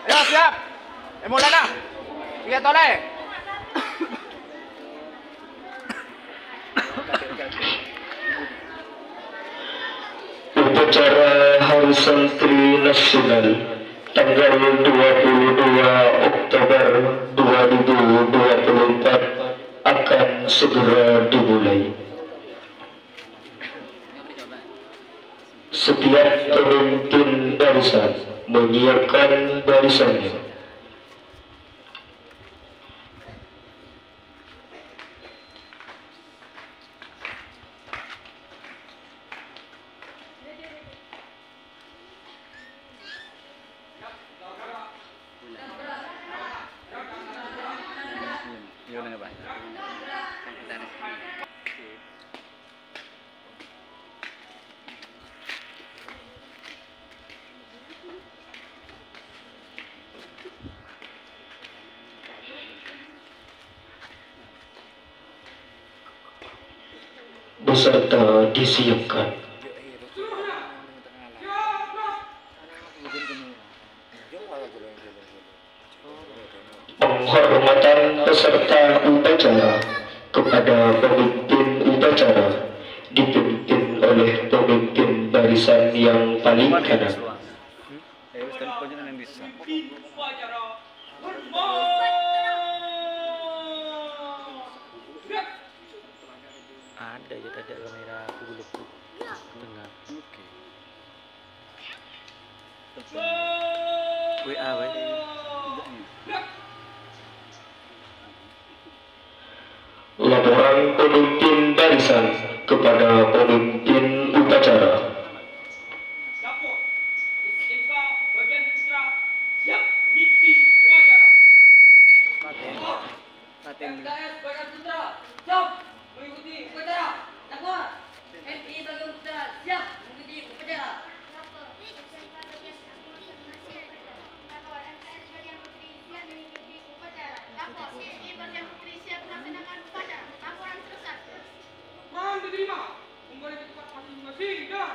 Ayo siap. Mulai dah. Tiga toleh. Upacara Hari Santri Nasional tanggal 22 Oktober 2024 akan segera dimulai. Setiap pemimpin barisan menyiapkan barisannya. Peserta disiapkan. Penghormatan peserta upacara kepada pemimpin upacara dipimpin oleh pemimpin barisan yang paling kanan. Ada ya, ada kamera dulu tengah. Oke. WA we. Laporan pemimpin barisan kepada pemimpin upacara. Dapur, SMK bagian putra siap mengikuti upacara. MKS bagian putra siap mengikuti upacara. Dapur, MI bagian putra siap mengikuti upacara. Mohon diterima kembali ke tempat masing-masing. Dah.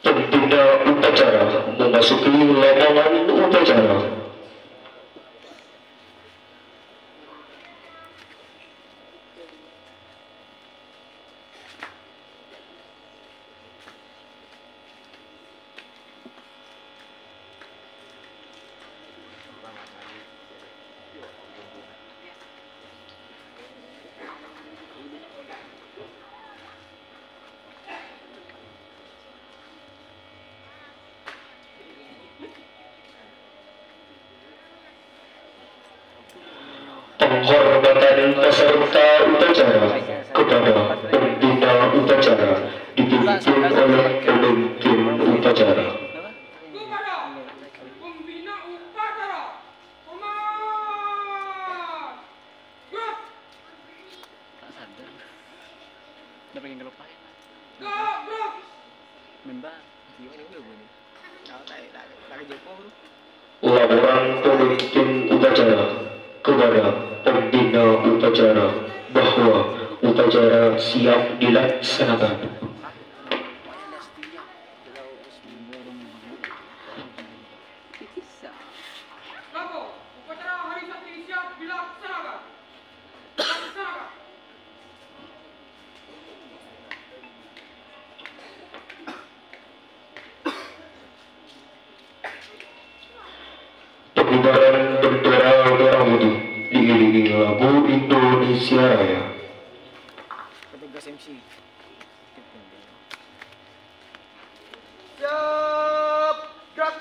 Pembina upacara memasuki lapangan upacara. Penghormatan peserta upacara kepada pembina upacara dipimpin oleh pemimpin upacara. Kepada pembina upacara, komat. Gerak, Tak sadar. Dah pengen kelupain. gerak. Membah. Gimana udah gue. Kau tak jumpa bro. Laporan pemimpin upacara kepada pembina upacara bahwa upacara siap dilaksanakan. Dapur, upacara hari santri siap dilaksanakan. Laksanakan. Pengibaran bendera merah putih diiringi lagu Indonesia Raya. Petugas MC. Siap, gerak.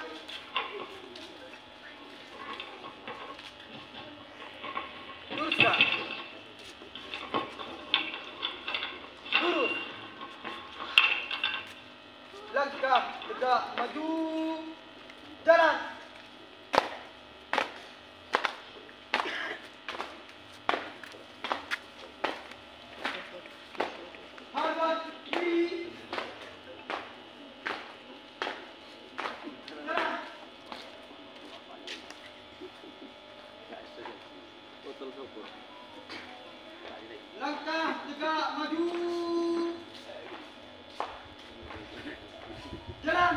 Luruskan. Lurus. Langkah tegak maju. Jalan. Harga diri. Langkah tegak maju. Jalan.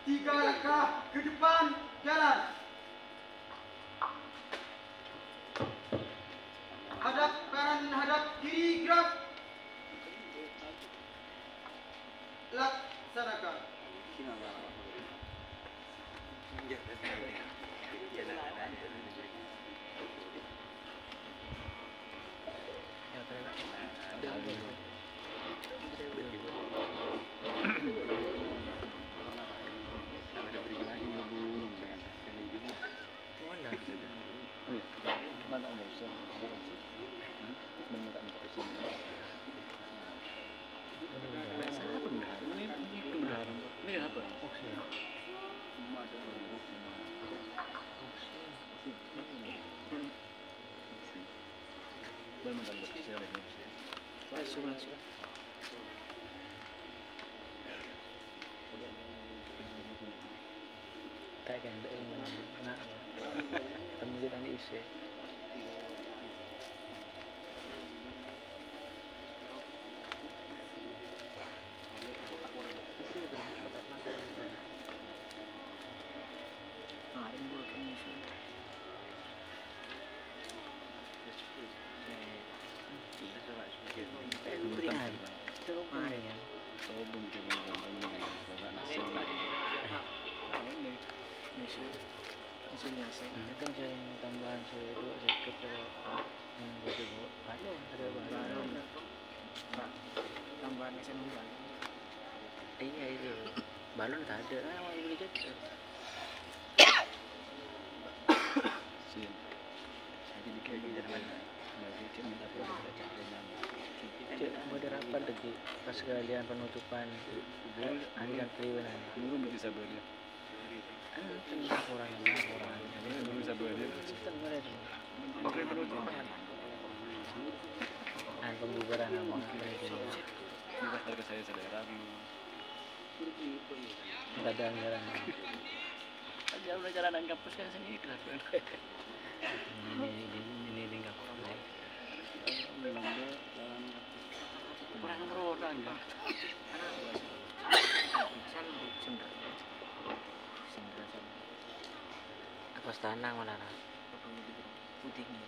Tiga langkah ke depan, jalan. Hadap kanan, hadap kiri, gerak. Laksanakan. Takkan ada yang nak pemilihan ini isi. Kan saya tambahan saya dua sedikit kalau yang berdua ada bahan tambahan mesin bulan. Iya itu balon tak ada lah mau beli jaket. Sim. Jadi bikin dia mana? Jadi cuma tak boleh baca dengan. Ada rapat lagi pas sekalian penutupan anggaran keliwenan. Belum bisa beli. Kurang Belum bisa beli. Oke penutupan. Pembubaran nama mereka. Daftar ke saya saudara. Tidak ada anggaran. Aja udah jalan kampus kan sini ikhlas. Ini tinggal kurang. Kurang orang ya. Apa tanah malah putihnya.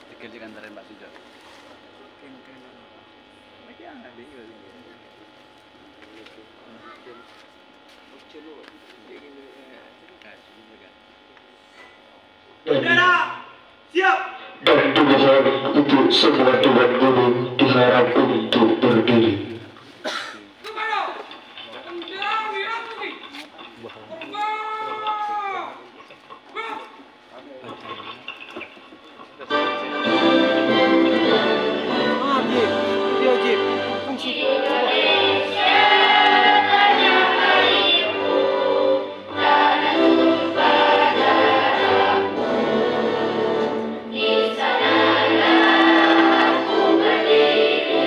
Dikerjakan antara Mbak Sujo. Lagi anak dia. Siap. Dan 2 hari untuk semua tuan gunung diharap untuk berdiri. Di sana aku berdiri,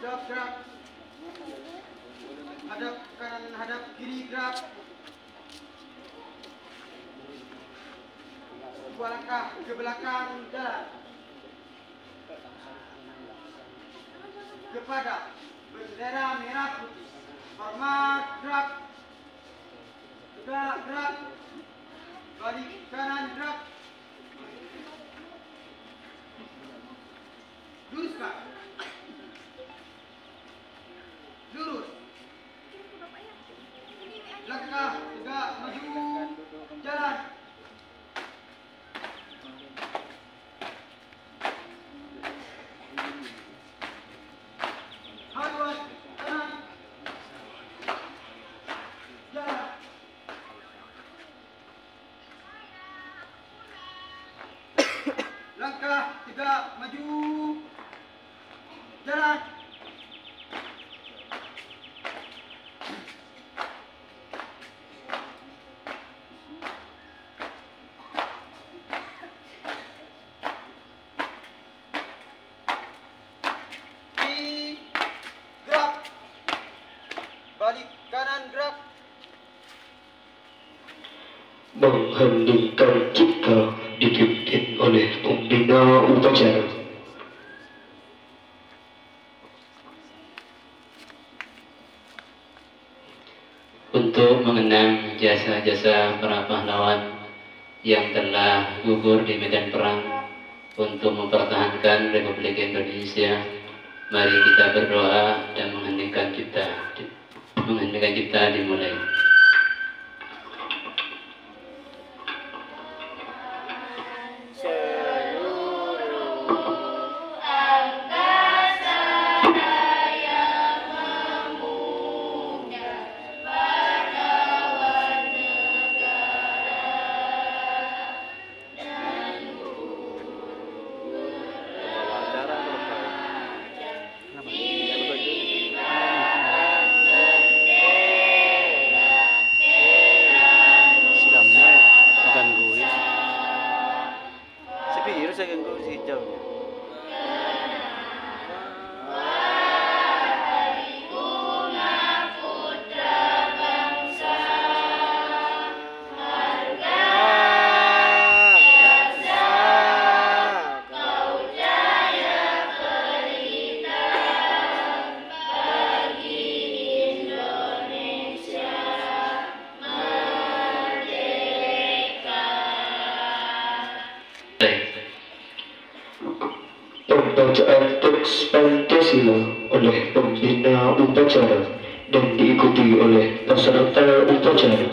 Siap gerak. Hadap kanan, hadap kiri gerak. 2 langkah ke belakang jalan. Kepada bendera merah putih. Hormat gerak. Tegak gerak. Balik kanan gerak. Luruskan. Lurus. Langkah tegak maju. Jalan. Haluan kanan. Jalan. Langkah tegak maju. Jalan. Gerak. Balik kanan gerak. Mengheningkan cipta dipimpin oleh pembina upacara. Untuk mengenang jasa-jasa para pahlawan yang telah gugur di medan perang untuk mempertahankan Republik Indonesia, mari kita berdoa dan mengheningkan cipta dimulai. Pembacaan teks Pancasila oleh pembina upacara dan diikuti oleh peserta upacara.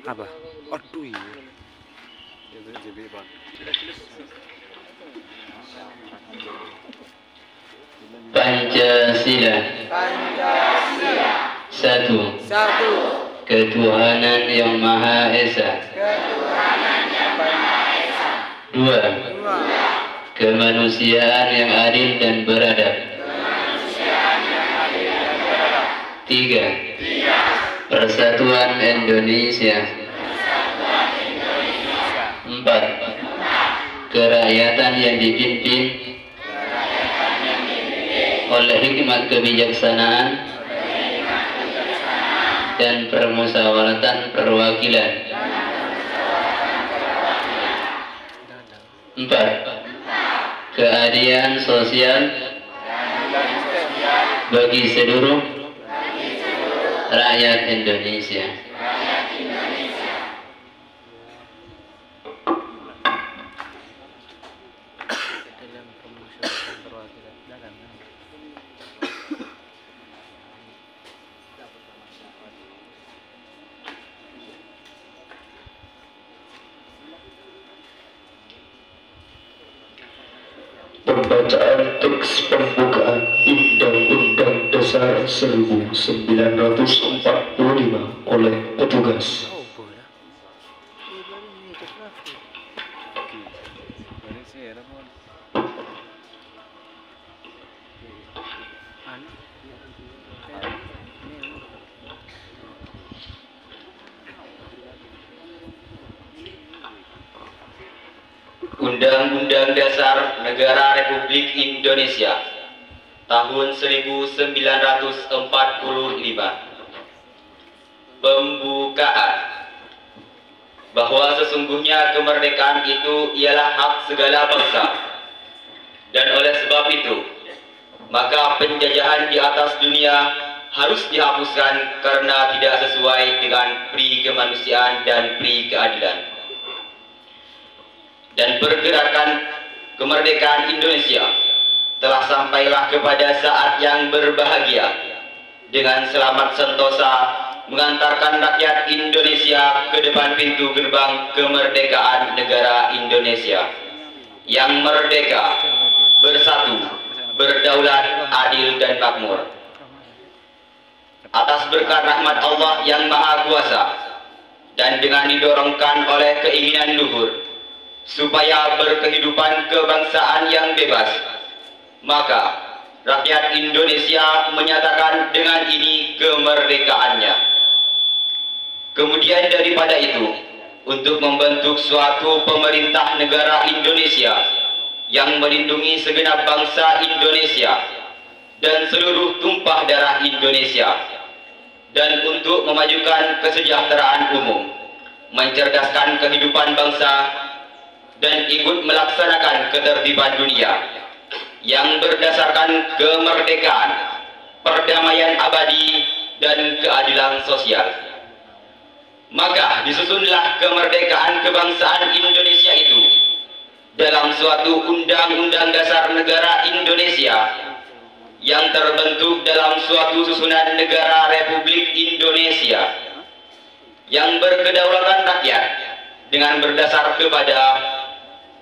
Apa? Aduh iya. Pancasila. Satu. Ketuhanan yang Maha Esa. Dua. Kemanusiaan yang adil dan beradab. Tiga. Persatuan Indonesia. Empat. Kerakyatan yang dipimpin oleh hikmat kebijaksanaan dan permusyawaratan perwakilan. Empat. Keadilan sosial bagi seluruh rakyat Indonesia. Pembacaan teks pembukaan Undang-Undang Dasar 1945 oleh petugas. Undang-Undang Dasar Negara Republik Indonesia tahun 1945. Pembukaan. Bahwa sesungguhnya kemerdekaan itu ialah hak segala bangsa. Dan oleh sebab itu, maka penjajahan di atas dunia harus dihapuskan karena tidak sesuai dengan pri kemanusiaan dan pri keadilan. Dan pergerakan kemerdekaan Indonesia telah sampailah kepada saat yang berbahagia dengan selamat sentosa mengantarkan rakyat Indonesia ke depan pintu gerbang kemerdekaan negara Indonesia yang merdeka, bersatu, berdaulat, adil dan makmur. Atas berkat rahmat Allah yang Maha Kuasa dan dengan didorongkan oleh keinginan luhur supaya berkehidupan kebangsaan yang bebas, maka rakyat Indonesia menyatakan dengan ini kemerdekaannya. Kemudian daripada itu, untuk membentuk suatu pemerintah negara Indonesia yang melindungi segenap bangsa Indonesia dan seluruh tumpah darah Indonesia, dan untuk memajukan kesejahteraan umum, mencerdaskan kehidupan bangsa, dan ikut melaksanakan ketertiban dunia yang berdasarkan kemerdekaan, perdamaian abadi, dan keadilan sosial. Maka disusunlah kemerdekaan kebangsaan Indonesia itu dalam suatu undang-undang dasar negara Indonesia yang terbentuk dalam suatu susunan negara Republik Indonesia yang berkedaulatan rakyat dengan berdasar kepada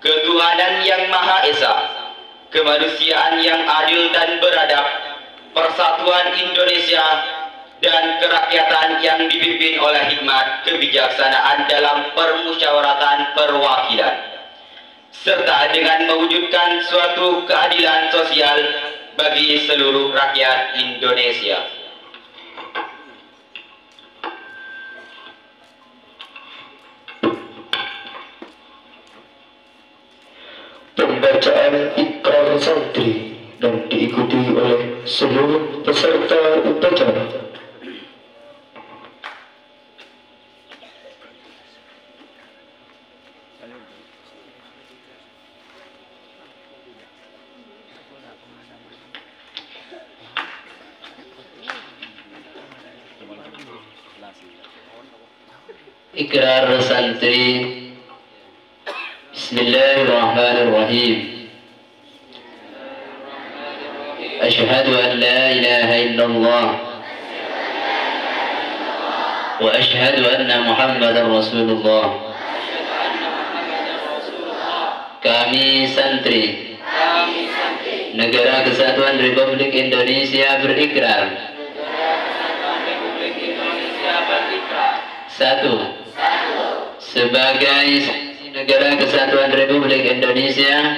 ketuhanan yang Maha Esa, kemanusiaan yang adil dan beradab, persatuan Indonesia, dan kerakyatan yang dipimpin oleh hikmat kebijaksanaan dalam permusyawaratan perwakilan, serta dengan mewujudkan suatu keadilan sosial bagi seluruh rakyat Indonesia. Pembacaan ikrar santri dan diikuti oleh seluruh peserta upacara. Ikrar santri. Bismillahirrahmanirrahim. Asyhadu an la ilaha illallah wa asyhadu anna Muhammadar Rasulullah. Kami santri Negara Kesatuan Republik Indonesia berikrar. Satu, sebagai Negara Kesatuan Republik Indonesia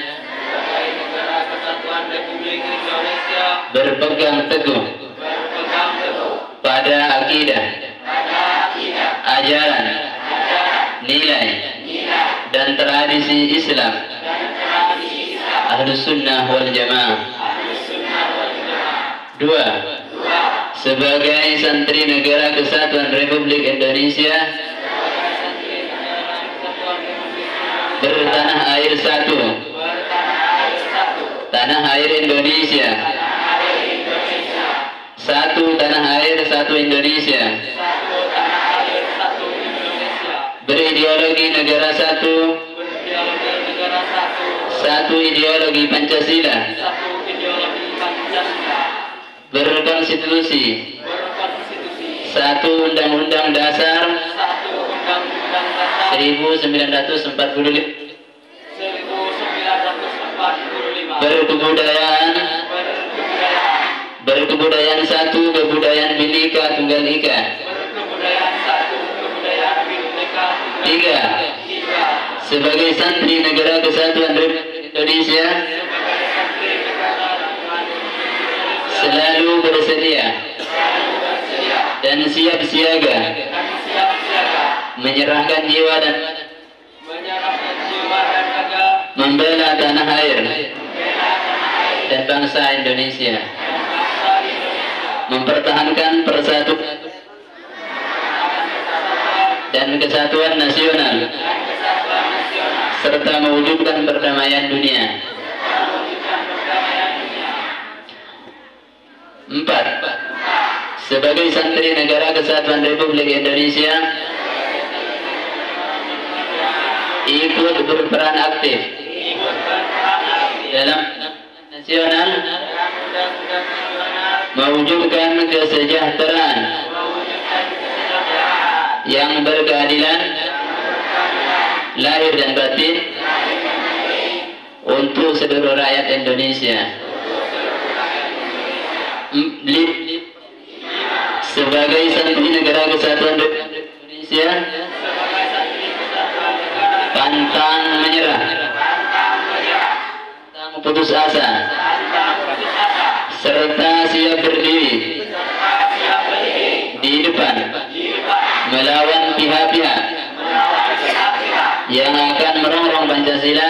berpegang teguh pada akidah, ajaran, nilai, dan tradisi Islam Ahlus Sunnah wal Jamaah. Dua, sebagai santri Negara Kesatuan Republik Indonesia bertanah air satu, tanah air Indonesia. Satu tanah air, satu Indonesia. Berideologi negara satu, satu ideologi Pancasila. Berkonstitusi, satu Undang-Undang Dasar 1945. Berkebudayaan satu, kebudayaan Bhinneka Tunggal Ika. Tiga, sebagai santri Negara Kesatuan Republik Indonesia selalu bersedia dan siap siaga menyerahkan jiwa dan membela tanah air dan bangsa Indonesia, mempertahankan persatuan dan kesatuan nasional, serta mewujudkan perdamaian dunia. 4. Sebagai santri Negara Kesatuan Republik Indonesia, ikut berperan aktif dalam nasional, mewujudkan kesejahteraan yang berkeadilan lahir dan batin untuk seluruh rakyat Indonesia. Sebagai santri Negara Kesatuan Republik Indonesia, pantang menyerah, pantang putus asa, serta siap berdiri di depan melawan pihak-pihak yang akan merongrong Pancasila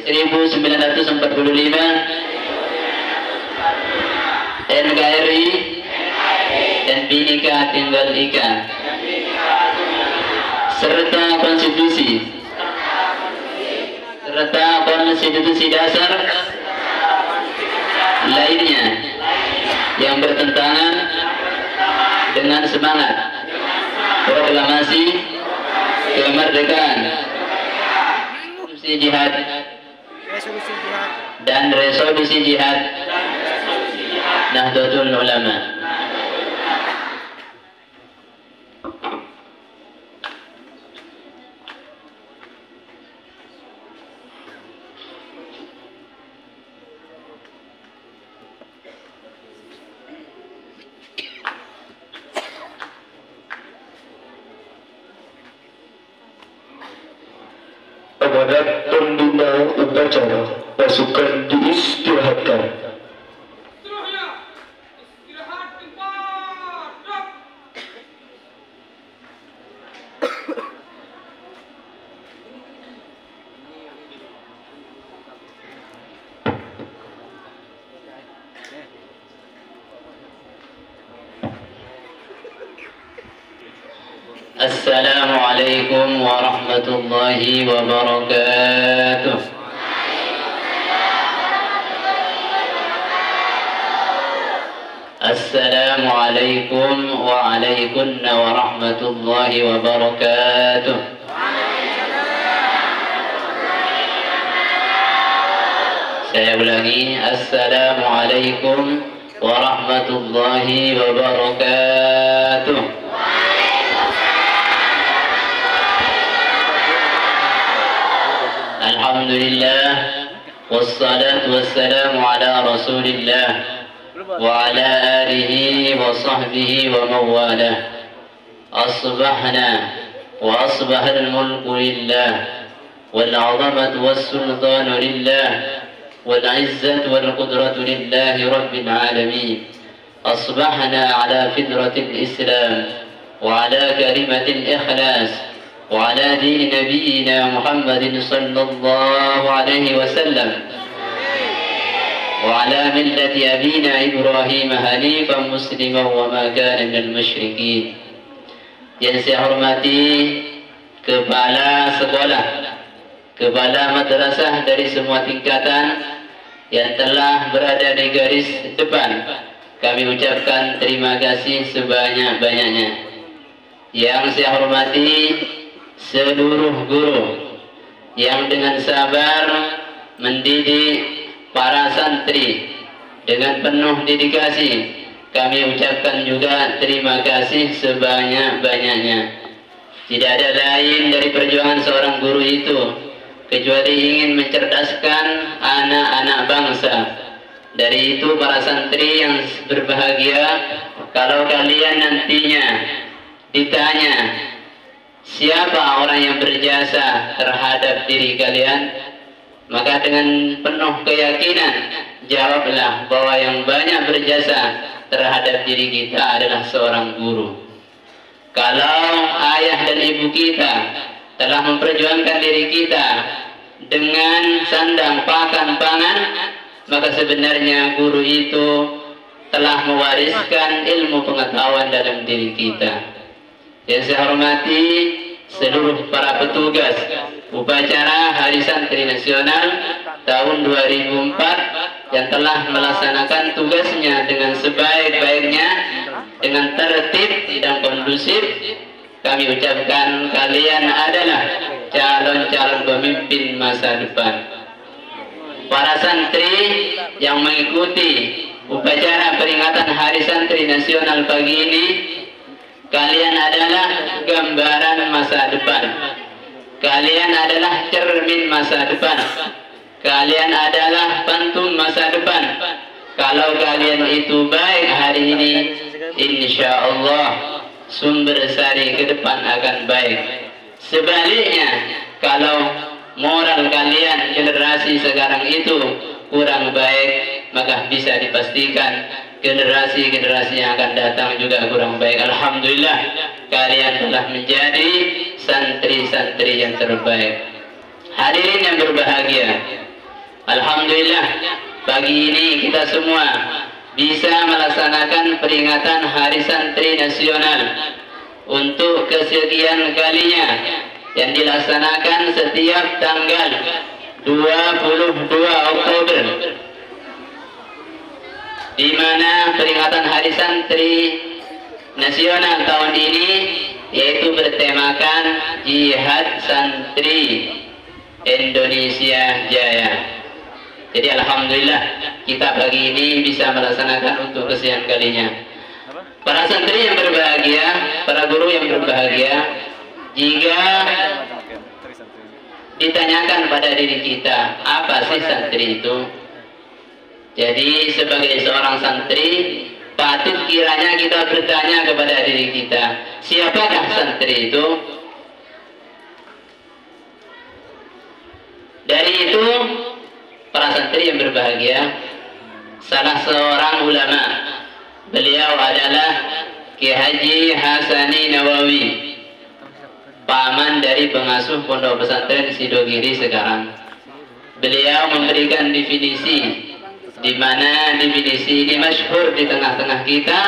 1945, NKRI, dan Bhinneka Tunggal Ika, serta konstitusi dasar lainnya yang bertentangan dengan semangat proklamasi kemerdekaan, dan resolusi jihad Nahdlatul Ulama. Pada pembina upacara, pasukan diistirahatkan. Assalamualaikum warahmatullahi wabarakatuh. Assalamualaikum waalaikumsalam warahmatullahi wabarakatuh. Saya ulangi, Assalamualaikum warahmatullahi wabarakatuh. Alhamdulillah, wassalatu wassalamu ala rasulillah wa ala alihi wa sahbihi wa mawalah. Asbahna wa asbahal mulku lillah, wal 'azamatu was sultanu lillah, wal 'izzatu wal qudratu lillahi rabbil alamin. Asbahna ala fitratil islam wa ala kalimatil ikhlas وعلى دين نبينا محمد صلى الله عليه وسلم وعلى ملة أبينا إبراهيم حنيفا مسلما وما كان من المشركين. Yang saya hormati kepala sekolah, kepala madrasah dari semua tingkatan yang telah berada di garis depan, kami ucapkan terima kasih sebanyak-banyaknya. Yang saya hormati seluruh guru yang dengan sabar mendidik para santri dengan penuh dedikasi, kami ucapkan juga terima kasih sebanyak-banyaknya. Tidak ada lain dari perjuangan seorang guru itu kecuali ingin mencerdaskan anak-anak bangsa. Dari itu para santri yang berbahagia, kalau kalian nantinya ditanya siapa orang yang berjasa terhadap diri kalian, maka dengan penuh keyakinan jawablah bahwa yang banyak berjasa terhadap diri kita adalah seorang guru. Kalau ayah dan ibu kita telah memperjuangkan diri kita dengan sandang pakan pangan, maka sebenarnya guru itu telah mewariskan ilmu pengetahuan dalam diri kita. Yang saya hormati seluruh para petugas upacara Hari Santri Nasional tahun 2004 yang telah melaksanakan tugasnya dengan sebaik-baiknya, dengan tertib dan kondusif. Kami ucapkan kalian adalah calon-calon pemimpin masa depan. Para santri yang mengikuti upacara peringatan Hari Santri Nasional pagi ini, kalian adalah gambaran masa depan. Kalian adalah cermin masa depan. Kalian adalah pantum masa depan. Kalau kalian itu baik hari ini, insya Allah sumber sari ke depan akan baik. Sebaliknya, kalau moral kalian generasi sekarang itu kurang baik, maka bisa dipastikan generasi-generasi yang akan datang juga kurang baik. Alhamdulillah, kalian telah menjadi santri-santri yang terbaik. Hadirin yang berbahagia, alhamdulillah pagi ini kita semua bisa melaksanakan peringatan Hari Santri Nasional untuk kesekian kalinya yang dilaksanakan setiap tanggal 22 Oktober, di mana peringatan Hari Santri Nasional tahun ini yaitu bertemakan Jihad Santri Indonesia Jaya. Jadi alhamdulillah kita pagi ini bisa melaksanakan untuk kesekian kalinya. Para santri yang berbahagia, para guru yang berbahagia, jika ditanyakan pada diri kita, apa sih santri itu? Jadi sebagai seorang santri, patut kiranya kita bertanya kepada diri kita, siapakah santri itu? Dari itu, para santri yang berbahagia, salah seorang ulama, beliau adalah Ki Haji Hasani Nawawi, paman dari pengasuh pondok pesantren Sidogiri sekarang. Beliau memberikan definisi, di mana definisi ini masyhur di tengah-tengah kita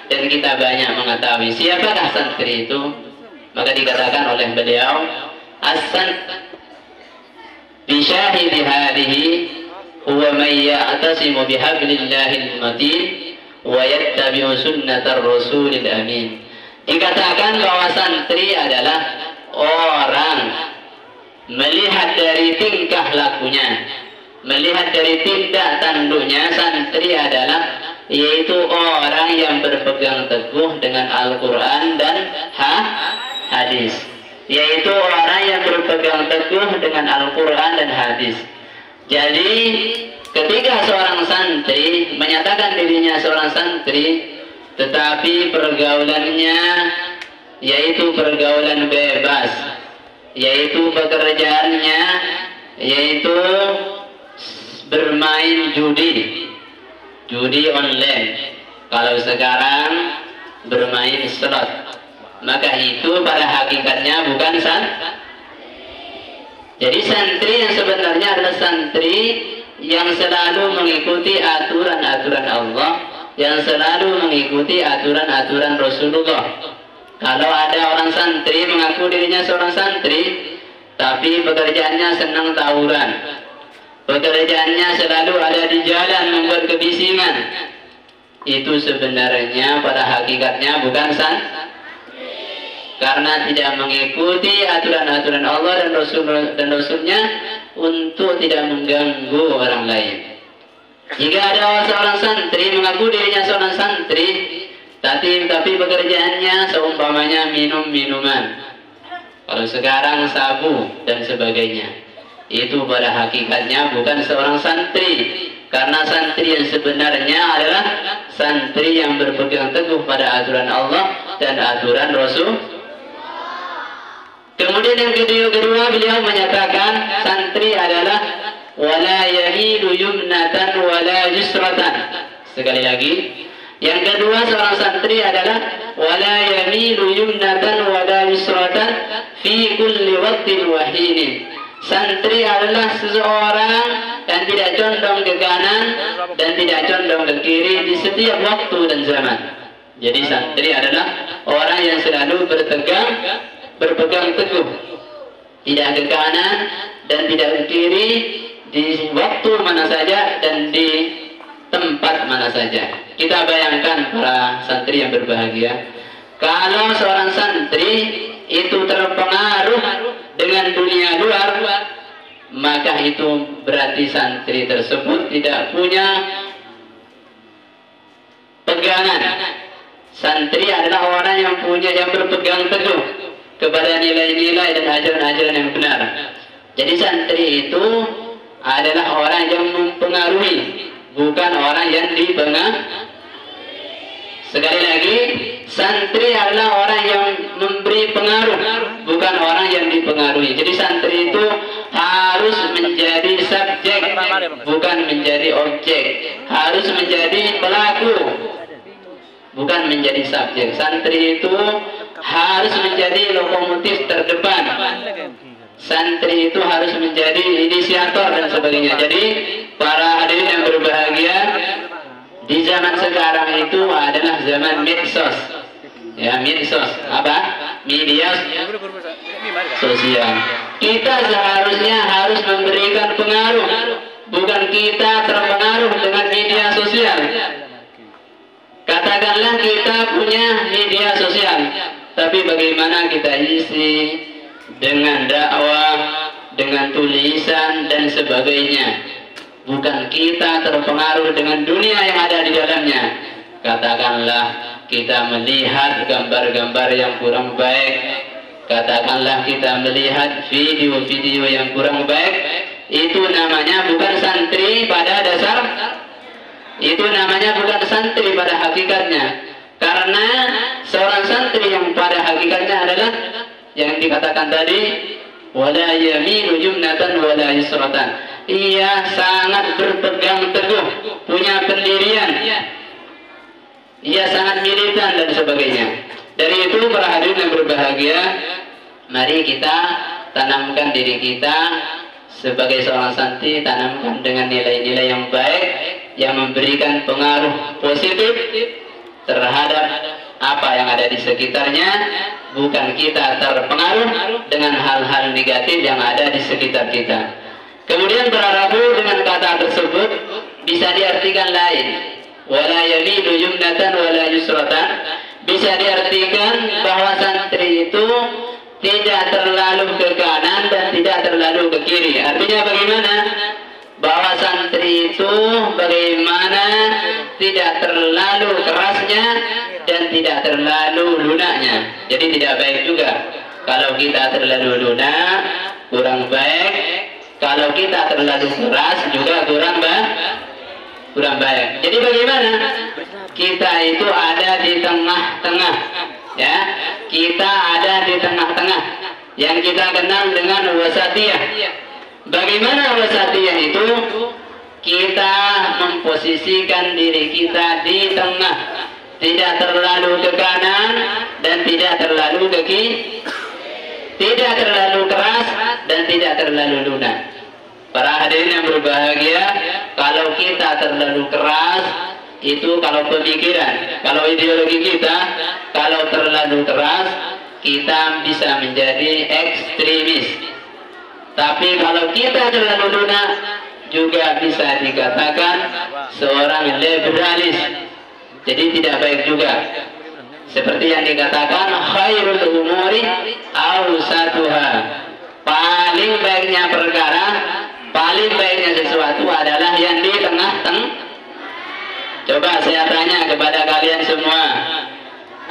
dan kita banyak mengetahui siapakah santri itu. Maka dikatakan oleh beliau, as-sant bisyahidi hadihi huwa man ya'tasimu bihablillahil matin wa yattabi'u sunnatar rasulil amin. Dikatakan bahwa santri adalah orang melihat dari tingkah lakunya, melihat dari tindak tanduknya. Santri adalah yaitu orang yang berpegang teguh dengan Al-Quran dan hadis, yaitu orang yang berpegang teguh dengan Al-Quran dan hadis. Jadi ketika seorang santri menyatakan dirinya seorang santri, tetapi pergaulannya yaitu pergaulan bebas, yaitu pekerjaannya yaitu bermain judi online, kalau sekarang bermain slot, maka itu pada hakikatnya bukan santri. Jadi santri yang sebenarnya adalah santri yang selalu mengikuti aturan-aturan Allah, yang selalu mengikuti aturan-aturan Rasulullah. Kalau ada orang santri mengaku dirinya seorang santri, tapi pekerjaannya senang tawuran, pekerjaannya selalu ada di jalan membuat kebisingan, itu sebenarnya pada hakikatnya bukan santri, karena tidak mengikuti aturan-aturan Allah dan Rasulnya untuk tidak mengganggu orang lain. Jika ada seorang santri mengaku dirinya seorang santri, tapi pekerjaannya seumpamanya minum minuman, kalau sekarang sabu dan sebagainya, itu pada hakikatnya bukan seorang santri, karena santri yang sebenarnya adalah santri yang berpegang teguh pada aturan Allah dan aturan Rasul. Kemudian yang kedua beliau menyatakan santri adalah wala yamilu yumnatan wala yusratan. Sekali lagi, yang kedua seorang santri adalah wala yamilu yumnatan wala yusratan fi kulli waqtin wahinin. Santri adalah seseorang yang tidak condong ke kanan dan tidak condong ke kiri di setiap waktu dan zaman. Jadi santri adalah orang yang selalu berpegang teguh, tidak ke kanan dan tidak ke kiri di waktu mana saja dan di tempat mana saja. Kita bayangkan para santri yang berbahagia, kalau seorang santri itu terpengaruh dengan dunia luar, maka itu berarti santri tersebut tidak punya pegangan. Santri adalah orang yang berpegang teguh kepada nilai-nilai dan ajaran-ajaran yang benar. Jadi santri itu adalah orang yang mempengaruhi, bukan orang yang dipengaruhi. Sekali lagi, santri adalah orang yang memberi pengaruh, bukan orang yang dipengaruhi. Jadi santri itu harus menjadi subjek, bukan menjadi objek. Harus menjadi pelaku, bukan menjadi subjek. Santri itu harus menjadi lokomotif terdepan. Santri itu harus menjadi inisiator dan sebagainya. Jadi para hadirin yang berbahagia, di zaman sekarang itu adalah zaman medsos. Ya, medsos apa? Media sosial. Kita seharusnya harus memberikan pengaruh, bukan kita terpengaruh dengan media sosial. Katakanlah kita punya media sosial, tapi bagaimana kita isi dengan dakwah, dengan tulisan dan sebagainya. Bukan kita terpengaruh dengan dunia yang ada di dalamnya. Katakanlah kita melihat gambar-gambar yang kurang baik, katakanlah kita melihat video-video yang kurang baik, itu namanya bukan santri pada dasar, itu namanya bukan santri pada hakikatnya. Karena seorang santri yang pada hakikatnya adalah yang dikatakan tadi, wala yaminu yumnatan wala yusratan. Ia sangat berpegang teguh, punya pendirian, ia sangat militan dan sebagainya. Dari itu para hadirin yang berbahagia, mari kita tanamkan diri kita sebagai seorang santri, tanamkan dengan nilai-nilai yang baik yang memberikan pengaruh positif terhadap apa yang ada di sekitarnya, bukan kita terpengaruh dengan hal-hal negatif yang ada di sekitar kita. Kemudian para rabu dengan kata tersebut bisa diartikan lain. Wala yamilu yumnatan wala yusratan, bisa diartikan bahwa santri itu tidak terlalu ke kanan dan tidak terlalu ke kiri. Artinya bagaimana? Bahwa santri itu bagaimana tidak terlalu kerasnya dan tidak terlalu lunaknya. Jadi tidak baik juga kalau kita terlalu lunak, kurang baik. Kalau kita terlalu keras juga kurang baik. Jadi bagaimana? Kita itu ada di tengah-tengah, ya. Kita ada di tengah-tengah yang kita kenal dengan wasatiyah. Bagaimana wasatiyah itu? Kita memposisikan diri kita di tengah, tidak terlalu ke kanan dan tidak terlalu ke kiri, tidak terlalu keras dan tidak terlalu lunak. Para hadirin yang berbahagia, kalau kita terlalu keras, itu kalau pemikiran, kalau ideologi kita, kalau terlalu keras, kita bisa menjadi ekstremis. Tapi kalau kita terlalu lunak, juga bisa dikatakan seorang liberalis. Jadi tidak baik juga. Seperti yang dikatakan khairul umuri awsatuha. Paling baiknya perkara, paling baiknya sesuatu adalah yang di tengah-tengah. Coba saya tanya kepada kalian semua,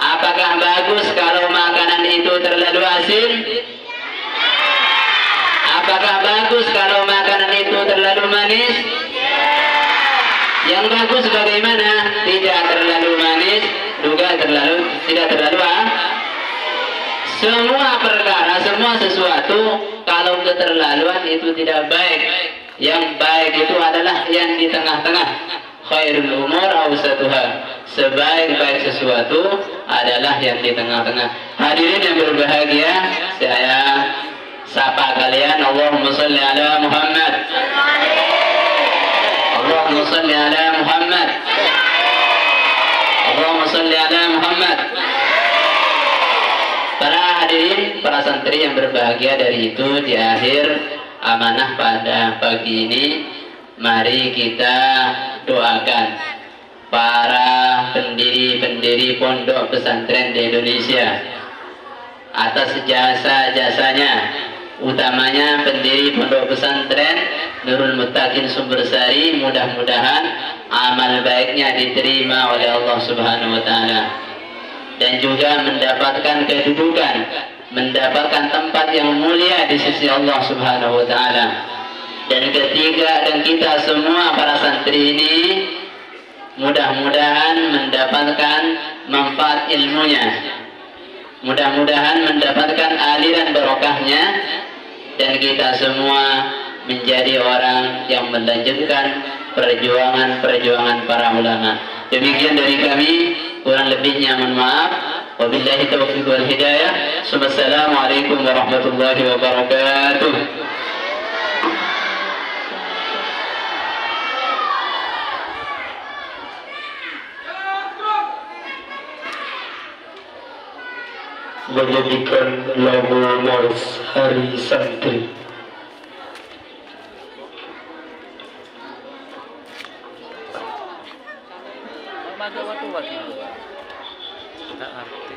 apakah bagus kalau makanan itu terlalu asin? Apakah bagus kalau makanan itu terlalu manis? Yang bagus bagaimana? Tidak terlalu manis, juga tidak terlalu Semua perkara, semua sesuatu kalau keterlaluan itu tidak baik. Yang baik itu adalah yang di tengah-tengah. Khairul umur awsatuha. Sebaik-baik sesuatu adalah yang di tengah-tengah. Hadirin yang berbahagia, Sapa kalian, Allahumma salli ala Muhammad. Allahumma salli ala Muhammad. Allahumma salli ala Muhammad. Para hadirin, para santri yang berbahagia, dari itu di akhir amanah pada pagi ini, mari kita doakan para pendiri-pendiri pondok pesantren di Indonesia atas jasa-jasanya, utamanya pendiri pondok pesantren Nurul Muttaqin Sumbersari. Mudah-mudahan amal baiknya diterima oleh Allah Subhanahu wa taala dan juga mendapatkan kedudukan, mendapatkan tempat yang mulia di sisi Allah Subhanahu wa taala. Dan ketiga, dan kita semua para santri ini mudah-mudahan mendapatkan manfaat ilmunya, mudah-mudahan mendapatkan aliran barokahnya, dan kita semua menjadi orang yang melanjutkan perjuangan-perjuangan para ulama. Demikian dari kami, kurang lebihnya mohon maaf. Wabillahi taufiq wal hidayah. Wassalamualaikum warahmatullahi wabarakatuh. Menjadikan lagu Mars Hari Santri. Tak arti.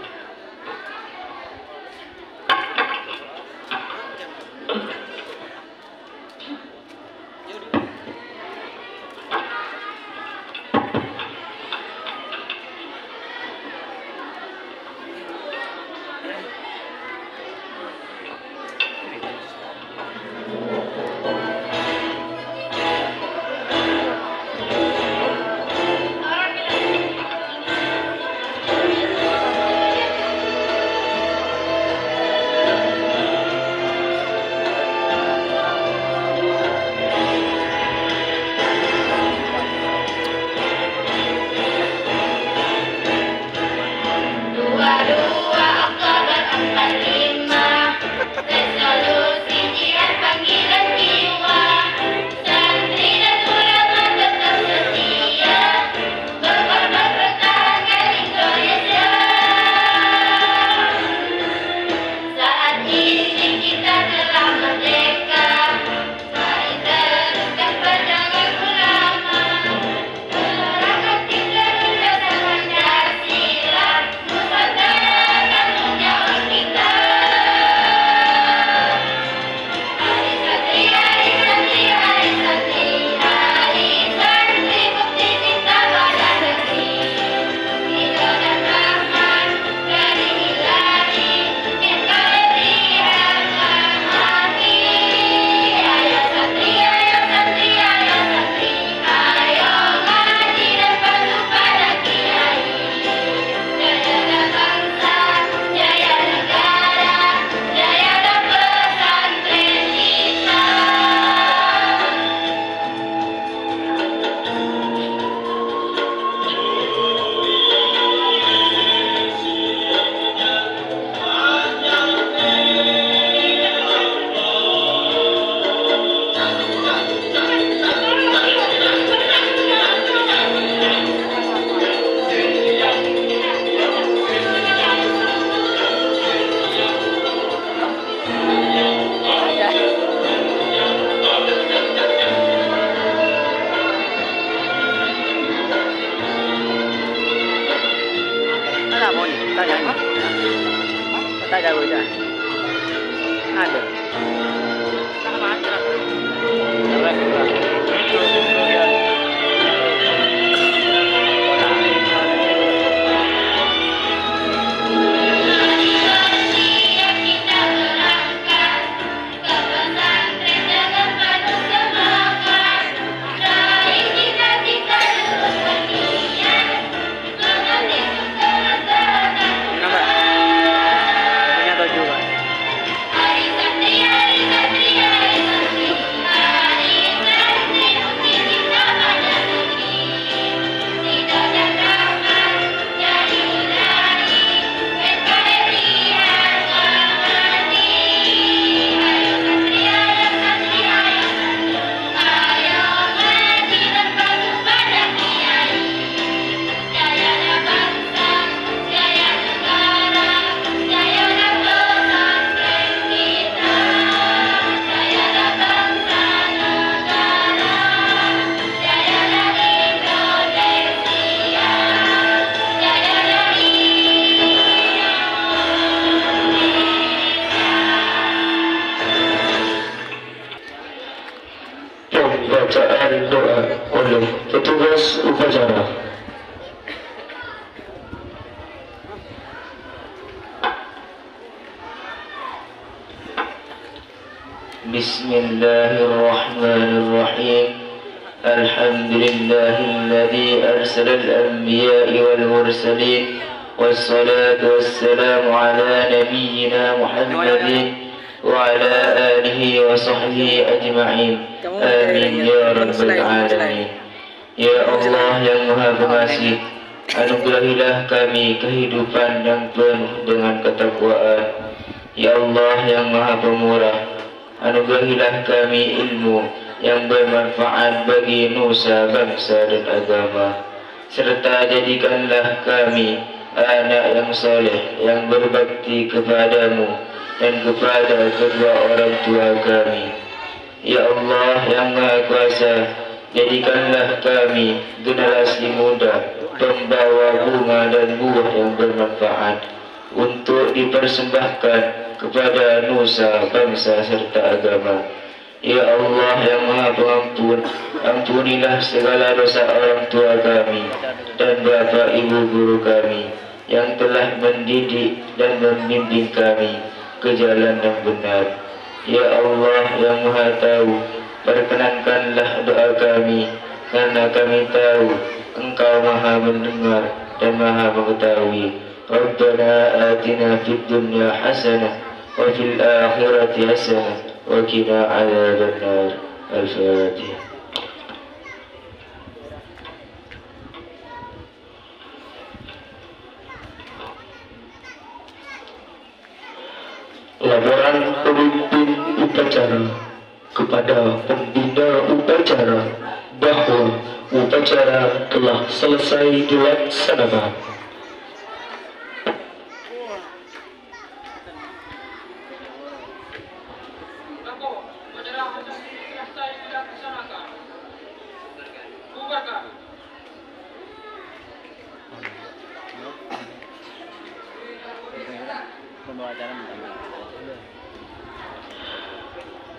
Tak ada bocah. Ada. Punya tahu juga. Proses upacara. Bismillahirrahmanirrahim. Alhamdulillahilladzi arsalal anbiya'i wal mursalin wassalatu wassalamu ala nabiyyina Muhammadin wa ala alihi wa sahbihi ajma'in. Amin ya rabbal alamin. Ya Allah yang Maha Pengasih, anugerahilah kami kehidupan yang penuh dengan ketakwaan. Ya Allah yang Maha Pemurah, anugerahilah kami ilmu yang bermanfaat bagi nusa, bangsa dan agama, serta jadikanlah kami anak yang soleh yang berbakti kepadamu dan kepada kedua orang tua kami. Ya Allah yang Maha Kuasa, jadikanlah kami generasi muda pembawa bunga dan buah yang bermanfaat untuk dipersembahkan kepada nusa, bangsa serta agama. Ya Allah yang Maha Pengampun, ampunilah segala dosa orang tua kami dan bapak ibu guru kami yang telah mendidik dan membimbing kami ke jalan yang benar. Ya Allah yang Maha Tahu, perkenankanlah doa kami, karena kami tahu Engkau Maha Mendengar dan Maha Mengetahui. Rabbana atina fid dunya hasanah wa fil akhirati hasanah wa qina adzabannar. Al-Fatihah. Laporan pemimpin upacara kepada pembina upacara bahwa upacara telah selesai dilaksanakan.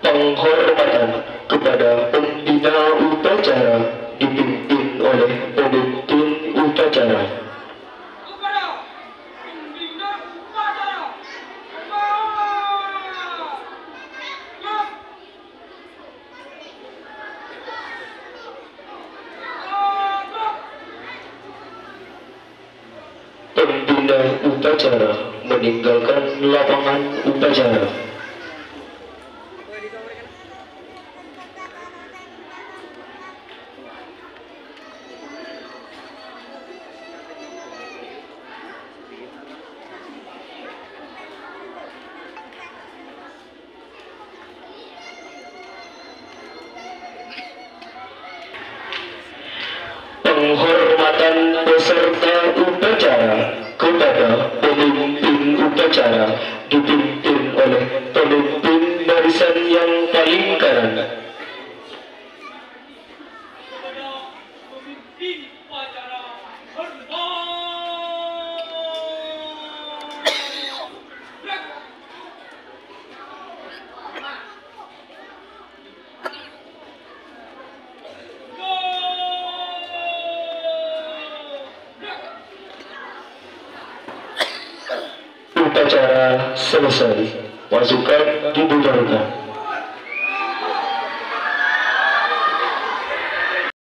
Penghormatan kepada pembina upacara dipimpin oleh pemimpin upacara. Pembina upacara meninggalkan lapangan upacara. Penghormatan peserta upacara kepada pemimpin upacara dipimpin oleh pemimpin barisan yang paling kanan. Upacara selesai, pasukan dibubarkan.